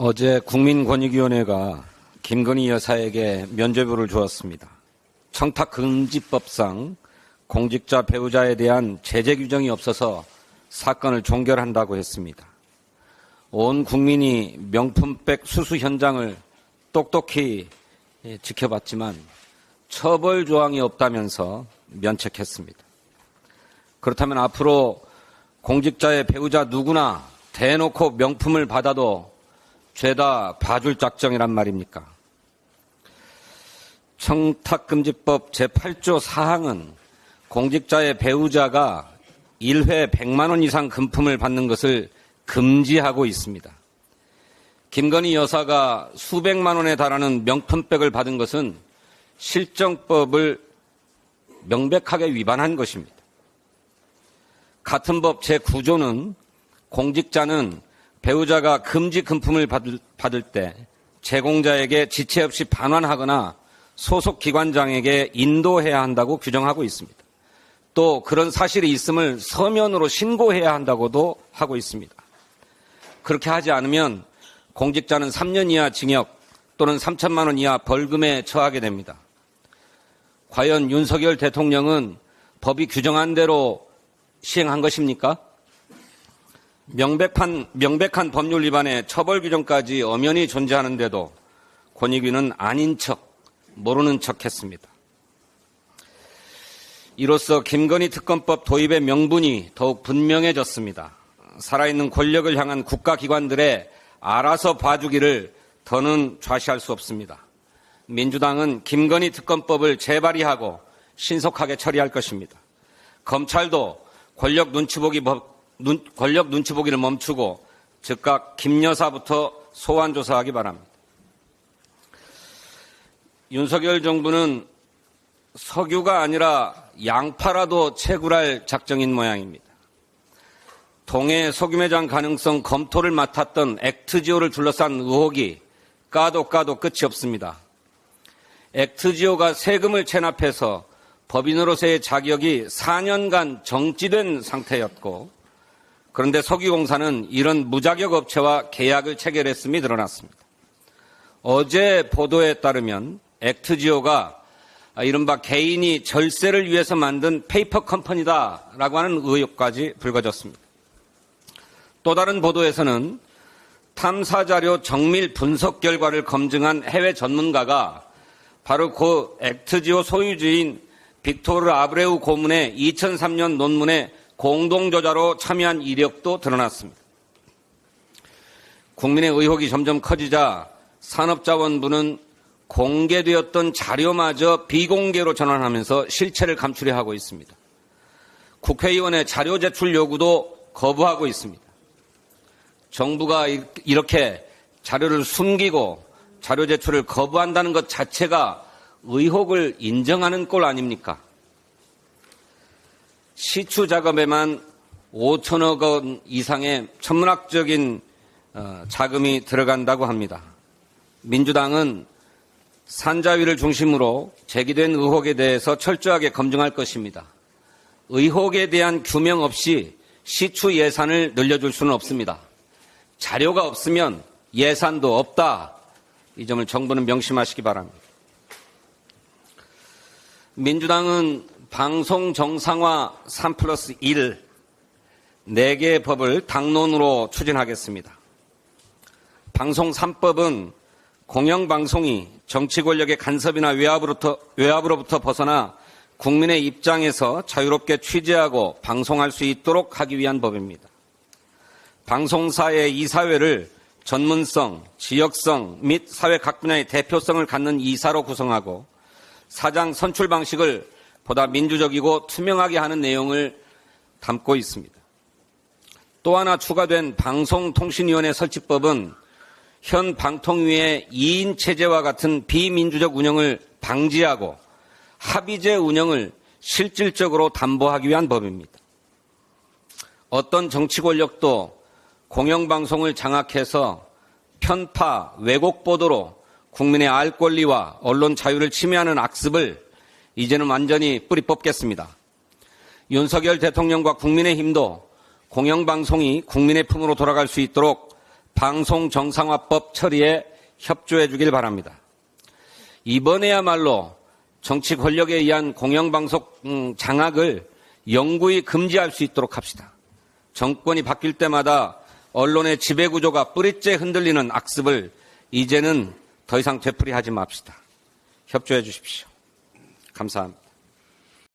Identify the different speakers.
Speaker 1: 어제 국민권익위원회가 김건희 여사에게 면죄부를 주었습니다. 청탁금지법상 공직자 배우자에 대한 제재 규정이 없어서 사건을 종결한다고 했습니다. 온 국민이 명품백 수수 현장을 똑똑히 지켜봤지만 처벌 조항이 없다면서 면책했습니다. 그렇다면 앞으로 공직자의 배우자 누구나 대놓고 명품을 받아도 죄다 봐줄 작정이란 말입니까? 청탁금지법 제8조 4항은 공직자의 배우자가 1회 100만 원 이상 금품을 받는 것을 금지하고 있습니다. 김건희 여사가 수백만 원에 달하는 명품백을 받은 것은 실정법을 명백하게 위반한 것입니다. 같은 법 제9조는 공직자는 배우자가 금지 금품을 받을 때 제공자에게 지체 없이 반환하거나 소속 기관장에게 인도해야 한다고 규정하고 있습니다. 또 그런 사실이 있음을 서면으로 신고해야 한다고도 하고 있습니다. 그렇게 하지 않으면 공직자는 3년 이하 징역 또는 3천만 원 이하 벌금에 처하게 됩니다. 과연 윤석열 대통령은 법이 규정한 대로 시행한 것입니까? 명백한 법률 위반에 처벌 규정까지 엄연히 존재하는데도 권익위는 아닌 척, 모르는 척 했습니다. 이로써 김건희 특검법 도입의 명분이 더욱 분명해졌습니다. 살아있는 권력을 향한 국가기관들의 알아서 봐주기를 더는 좌시할 수 없습니다. 민주당은 김건희 특검법을 재발의하고 신속하게 처리할 것입니다. 검찰도 권력 눈치보기를 멈추고 즉각 김 여사부터 소환 조사하기 바랍니다. 윤석열 정부는 석유가 아니라 양파라도 채굴할 작정인 모양입니다. 동해 석유 매장 가능성 검토를 맡았던 액트지오를 둘러싼 의혹이 까도 끝이 없습니다. 액트지오가 세금을 체납해서 법인으로서의 자격이 4년간 정지된 상태였고, 그런데 석유공사는 이런 무자격 업체와 계약을 체결했음이 드러났습니다. 어제 보도에 따르면 액트지오가 이른바 개인이 절세를 위해서 만든 페이퍼 컴퍼니다라고 하는 의혹까지 불거졌습니다. 또 다른 보도에서는 탐사자료 정밀 분석 결과를 검증한 해외 전문가가 바로 그 액트지오 소유주인 빅토르 아브레우 고문의 2003년 논문에 공동저자로 참여한 이력도 드러났습니다. 국민의 의혹이 점점 커지자 산업자원부는 공개되었던 자료마저 비공개로 전환하면서 실체를 감추려 하고 있습니다. 국회의원의 자료 제출 요구도 거부하고 있습니다. 정부가 이렇게 자료를 숨기고 자료 제출을 거부한다는 것 자체가 의혹을 인정하는 꼴 아닙니까? 시추 작업에만 5천억 원 이상의 천문학적인 자금이 들어간다고 합니다. 민주당은 산자위를 중심으로 제기된 의혹에 대해서 철저하게 검증할 것입니다. 의혹에 대한 규명 없이 시추 예산을 늘려줄 수는 없습니다. 자료가 없으면 예산도 없다. 이 점을 정부는 명심하시기 바랍니다. 민주당은 방송 정상화 3+1 4개의 법을 당론으로 추진하겠습니다. 방송 3법은 공영방송이 정치 권력의 간섭이나 외압으로부터 벗어나 국민의 입장에서 자유롭게 취재하고 방송할 수 있도록 하기 위한 법입니다. 방송사의 이사회를 전문성, 지역성 및 사회 각 분야의 대표성을 갖는 이사로 구성하고 사장 선출 방식을 보다 민주적이고 투명하게 하는 내용을 담고 있습니다. 또 하나 추가된 방송통신위원회 설치법은 현 방통위의 2인 체제와 같은 비민주적 운영을 방지하고 합의제 운영을 실질적으로 담보하기 위한 법입니다. 어떤 정치 권력도 공영방송을 장악해서 편파, 왜곡 보도로 국민의 알 권리와 언론 자유를 침해하는 악습을 이제는 완전히 뿌리 뽑겠습니다. 윤석열 대통령과 국민의힘도 공영방송이 국민의 품으로 돌아갈 수 있도록 방송정상화법 처리에 협조해 주길 바랍니다. 이번에야말로 정치 권력에 의한 공영방송 장악을 영구히 금지할 수 있도록 합시다. 정권이 바뀔 때마다 언론의 지배구조가 뿌리째 흔들리는 악습을 이제는 더 이상 되풀이하지 맙시다. 협조해 주십시오. 감사합니다.